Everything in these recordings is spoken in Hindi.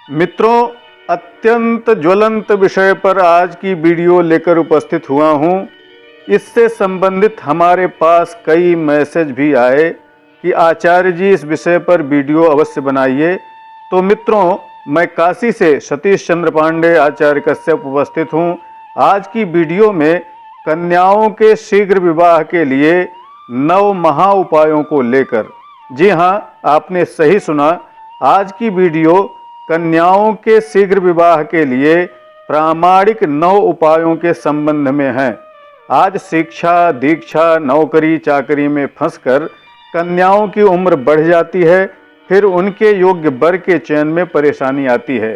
मित्रों, अत्यंत ज्वलंत विषय पर आज की वीडियो लेकर उपस्थित हुआ हूं। इससे संबंधित हमारे पास कई मैसेज भी आए कि आचार्य जी इस विषय पर वीडियो अवश्य बनाइए। तो मित्रों, मैं काशी से सतीश चंद्र पांडे आचार्य कश्यप उपस्थित हूं। आज की वीडियो में कन्याओं के शीघ्र विवाह के लिए 9 महा उपायों को लेकर, जी हाँ, आपने सही सुना, आज की वीडियो कन्याओं के शीघ्र विवाह के लिए प्रामाणिक 9 उपायों के संबंध में है। आज शिक्षा, दीक्षा, नौकरी चाकरी में फंसकर कन्याओं की उम्र बढ़ जाती है, फिर उनके योग्य वर के चयन में परेशानी आती है।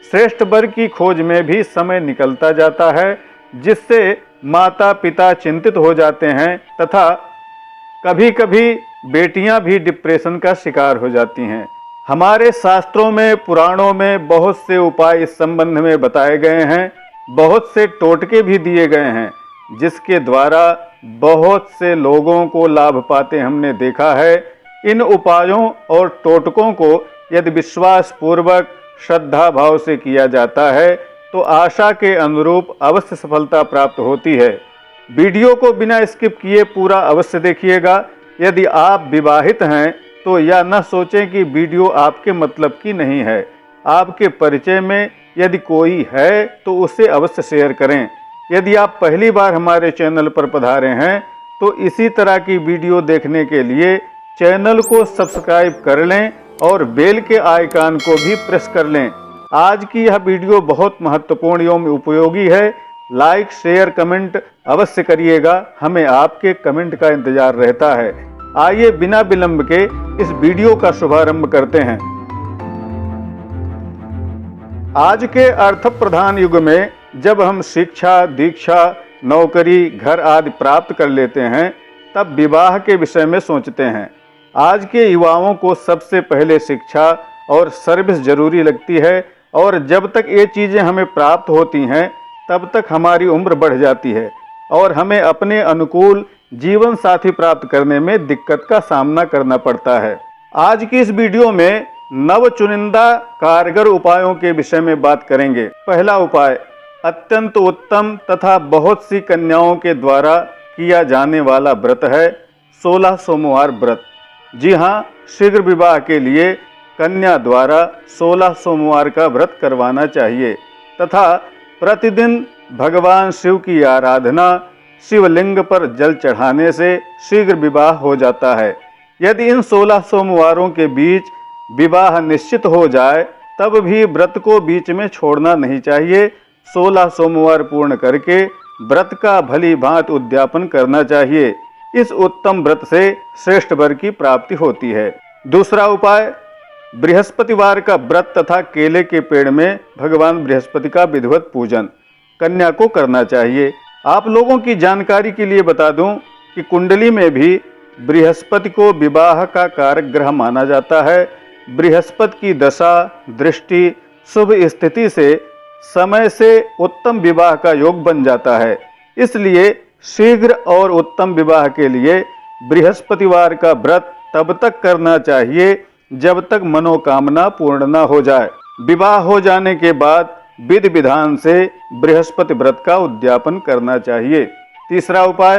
श्रेष्ठ वर की खोज में भी समय निकलता जाता है, जिससे माता पिता चिंतित हो जाते हैं तथा कभी कभी बेटियां भी डिप्रेशन का शिकार हो जाती हैं। हमारे शास्त्रों में, पुराणों में बहुत से उपाय इस संबंध में बताए गए हैं, बहुत से टोटके भी दिए गए हैं, जिसके द्वारा बहुत से लोगों को लाभ पाते हमने देखा है। इन उपायों और टोटकों को यदि विश्वास पूर्वक श्रद्धा भाव से किया जाता है तो आशा के अनुरूप अवश्य सफलता प्राप्त होती है। वीडियो को बिना स्किप किए पूरा अवश्य देखिएगा। यदि आप विवाहित हैं तो यह न सोचें कि वीडियो आपके मतलब की नहीं है। आपके परिचय में यदि कोई है तो उसे अवश्य शेयर करें। यदि आप पहली बार हमारे चैनल पर पधारे हैं तो इसी तरह की वीडियो देखने के लिए चैनल को सब्सक्राइब कर लें और बेल के आइकन को भी प्रेस कर लें। आज की यह वीडियो बहुत महत्वपूर्ण एवं उपयोगी है। लाइक, शेयर, कमेंट अवश्य करिएगा। हमें आपके कमेंट का इंतजार रहता है। आइए बिना विलंब के इस वीडियो का शुभारंभ करते हैं। आज के अर्थ प्रधान युग में जब हम शिक्षा, दीक्षा, नौकरी, घर आदि प्राप्त कर लेते हैं, तब विवाह के विषय में सोचते हैं। आज के युवाओं को सबसे पहले शिक्षा और सर्विस जरूरी लगती है, और जब तक ये चीज़ें हमें प्राप्त होती हैं तब तक हमारी उम्र बढ़ जाती है और हमें अपने अनुकूल जीवन साथी प्राप्त करने में दिक्कत का सामना करना पड़ता है। आज की इस वीडियो में 9 चुनिंदा कारगर उपायों के विषय में बात करेंगे। पहला उपाय अत्यंत उत्तम तथा बहुत सी कन्याओं के द्वारा किया जाने वाला व्रत है 16 सोमवार व्रत। जी हाँ, शीघ्र विवाह के लिए कन्या द्वारा 16 सोमवार का व्रत करवाना चाहिए तथा प्रतिदिन भगवान शिव की आराधना, शिवलिंग पर जल चढ़ाने से शीघ्र विवाह हो जाता है। यदि इन 16 सोमवारों के बीच विवाह निश्चित हो जाए तब भी व्रत को बीच में छोड़ना नहीं चाहिए। 16 सोमवार पूर्ण करके व्रत का भली भांति उद्यापन करना चाहिए। इस उत्तम व्रत से श्रेष्ठ वर की प्राप्ति होती है। दूसरा उपाय बृहस्पतिवार का व्रत तथा केले के पेड़ में भगवान बृहस्पति का विधिवत पूजन कन्या को करना चाहिए। आप लोगों की जानकारी के लिए बता दूं कि कुंडली में भी बृहस्पति को विवाह का कारक ग्रह माना जाता है। बृहस्पति की दशा, दृष्टि, शुभ स्थिति से समय से उत्तम विवाह का योग बन जाता है। इसलिए शीघ्र और उत्तम विवाह के लिए बृहस्पतिवार का व्रत तब तक करना चाहिए जब तक मनोकामना पूर्ण न हो जाए। विवाह हो जाने के बाद विधि विधान से बृहस्पति व्रत का उद्यापन करना चाहिए। तीसरा उपाय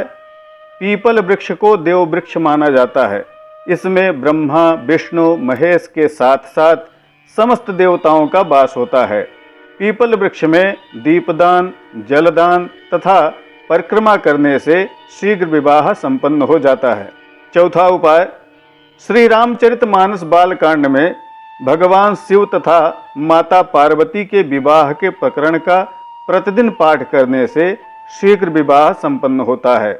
पीपल वृक्ष को देव वृक्ष माना जाता है। इसमें ब्रह्मा, विष्णु, महेश के साथ साथ समस्त देवताओं का वास होता है। पीपल वृक्ष में दीपदान, जलदान तथा परिक्रमा करने से शीघ्र विवाह संपन्न हो जाता है। चौथा उपाय श्री रामचरितमानस बालकांड में भगवान शिव तथा माता पार्वती के विवाह के प्रकरण का प्रतिदिन पाठ करने से शीघ्र विवाह संपन्न होता है।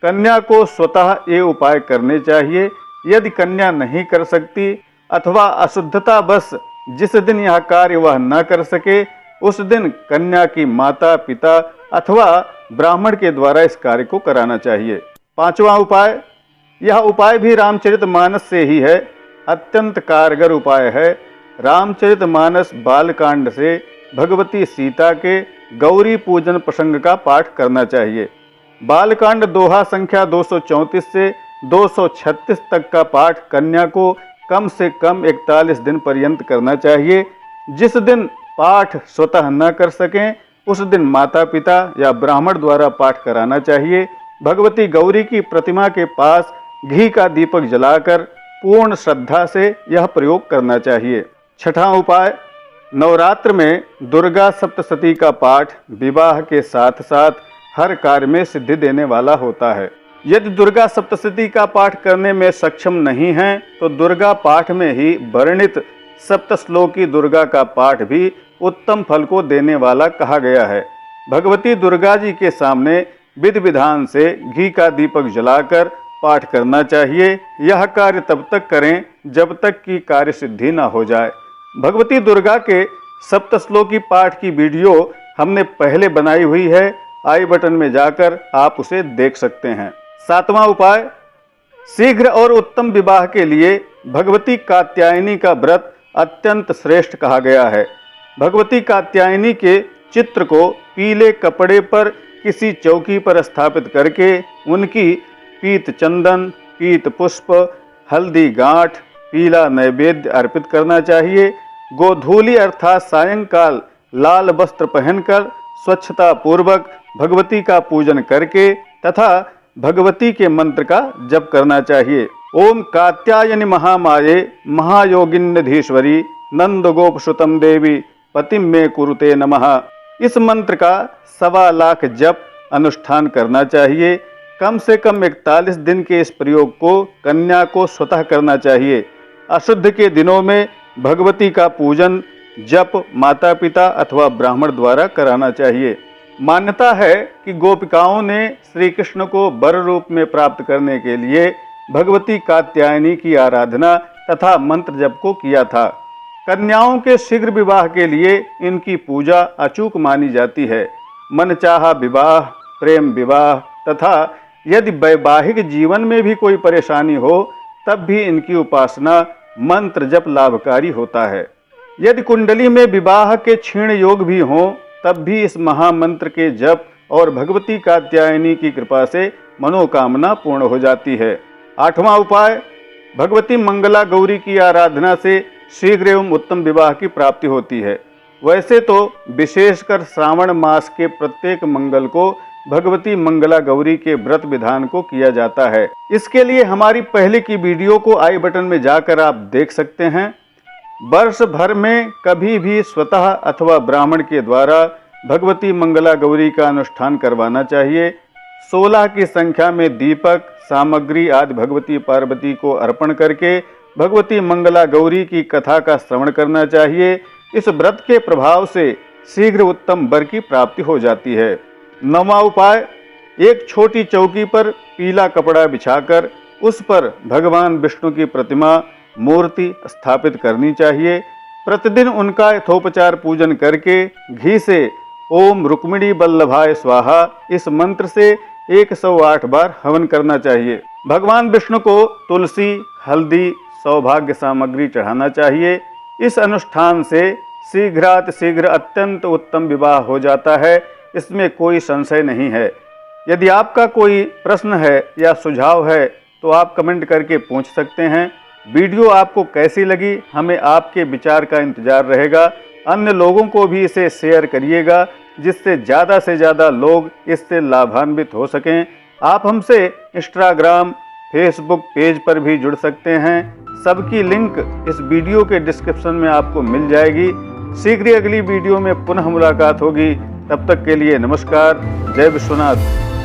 कन्या को स्वतः ये उपाय करने चाहिए। यदि कन्या नहीं कर सकती अथवा अशुद्धता बस जिस दिन यह कार्य वह न कर सके, उस दिन कन्या की माता पिता अथवा ब्राह्मण के द्वारा इस कार्य को कराना चाहिए। पांचवा उपाय, यह उपाय भी रामचरितमानस से ही है, अत्यंत कारगर उपाय है। रामचरितमानस बालकांड से भगवती सीता के गौरी पूजन प्रसंग का पाठ करना चाहिए। बालकांड दोहा संख्या 234 से 236 तक का पाठ कन्या को कम से कम 41 दिन पर्यंत करना चाहिए। जिस दिन पाठ स्वतः न कर सकें उस दिन माता पिता या ब्राह्मण द्वारा पाठ कराना चाहिए। भगवती गौरी की प्रतिमा के पास घी का दीपक जलाकर पूर्ण श्रद्धा से यह प्रयोग करना चाहिए। छठा उपाय, नवरात्र में दुर्गा सप्तशती का पाठ विवाह के साथ साथ हर कार्य में सिद्धि देने वाला होता है। यदि दुर्गा सप्तशती का पाठ करने में सक्षम नहीं हैं तो दुर्गा पाठ में ही वर्णित सप्तश्लोकी दुर्गा का पाठ भी उत्तम फल को देने वाला कहा गया है। भगवती दुर्गा जी के सामने विधि विधान से घी का दीपक जलाकर पाठ करना चाहिए। यह कार्य तब तक करें जब तक कि कार्य सिद्धि न हो जाए। भगवती दुर्गा के सप्तश्लोकी पाठ की वीडियो हमने पहले बनाई हुई है, आई बटन में जाकर आप उसे देख सकते हैं। सातवां उपाय, शीघ्र और उत्तम विवाह के लिए भगवती कात्यायनी का व्रत अत्यंत श्रेष्ठ कहा गया है। भगवती कात्यायनी के चित्र को पीले कपड़े पर किसी चौकी पर स्थापित करके उनकी पीत चंदन, पीत पुष्प, हल्दी गांठ, पीला नैवेद्य अर्पित करना चाहिए। गोधूली अर्थात सायंकाल लाल वस्त्र पहनकर स्वच्छता पूर्वक भगवती का पूजन करके तथा भगवती के मंत्र का जप करना चाहिए। ओम कात्यायनी महामाये महायोगिन्यधीश्वरी नंद गोप सुतम देवी पतिम में कुरुते नमः। इस मंत्र का 1.25 लाख जप अनुष्ठान करना चाहिए। कम से कम 41 दिन के इस प्रयोग को कन्या को स्वतः करना चाहिए। अशुद्ध के दिनों में भगवती का पूजन जप माता पिता अथवा ब्राह्मण द्वारा कराना चाहिए। मान्यता है कि गोपिकाओं ने श्री कृष्ण को वर रूप में प्राप्त करने के लिए भगवती कात्यायनी की आराधना तथा मंत्र जप को किया था। कन्याओं के शीघ्र विवाह के लिए इनकी पूजा अचूक मानी जाती है। मनचाहा विवाह, प्रेम विवाह तथा यदि वैवाहिक जीवन में भी कोई परेशानी हो तब भी इनकी उपासना मंत्र जप लाभकारी होता है। यदि कुंडली में विवाह के क्षीण योग भी हों तब भी इस महामंत्र के जप और भगवती कात्यायनी की कृपा से मनोकामना पूर्ण हो जाती है। आठवां उपाय, भगवती मंगला गौरी की आराधना से शीघ्र एवं उत्तम विवाह की प्राप्ति होती है। वैसे तो विशेषकर श्रावण मास के प्रत्येक मंगल को भगवती मंगला गौरी के व्रत विधान को किया जाता है। इसके लिए हमारी पहले की वीडियो को आई बटन में जाकर आप देख सकते हैं। वर्ष भर में कभी भी स्वतः अथवा ब्राह्मण के द्वारा भगवती मंगला गौरी का अनुष्ठान करवाना चाहिए। 16 की संख्या में दीपक सामग्री आदि भगवती पार्वती को अर्पण करके भगवती मंगला गौरी की कथा का श्रवण करना चाहिए। इस व्रत के प्रभाव से शीघ्र उत्तम वर की प्राप्ति हो जाती है। 9वां उपाय, एक छोटी चौकी पर पीला कपड़ा बिछाकर उस पर भगवान विष्णु की प्रतिमा मूर्ति स्थापित करनी चाहिए। प्रतिदिन उनका यथोपचार पूजन करके घी से ओम रुक्मिणी वल्लभाय स्वाहा इस मंत्र से 108 बार हवन करना चाहिए। भगवान विष्णु को तुलसी, हल्दी, सौभाग्य सामग्री चढ़ाना चाहिए। इस अनुष्ठान से शीघ्रातिशीघ्र अत्यंत उत्तम विवाह हो जाता है, इसमें कोई संशय नहीं है। यदि आपका कोई प्रश्न है या सुझाव है तो आप कमेंट करके पूछ सकते हैं। वीडियो आपको कैसी लगी, हमें आपके विचार का इंतजार रहेगा। अन्य लोगों को भी इसे शेयर करिएगा जिससे ज़्यादा से ज़्यादा लोग इससे लाभान्वित हो सकें। आप हमसे इंस्टाग्राम, फेसबुक पेज पर भी जुड़ सकते हैं। सबकी लिंक इस वीडियो के डिस्क्रिप्शन में आपको मिल जाएगी। शीघ्र अगली वीडियो में पुनः मुलाकात होगी। तब तक के लिए नमस्कार। जय विश्वनाथ।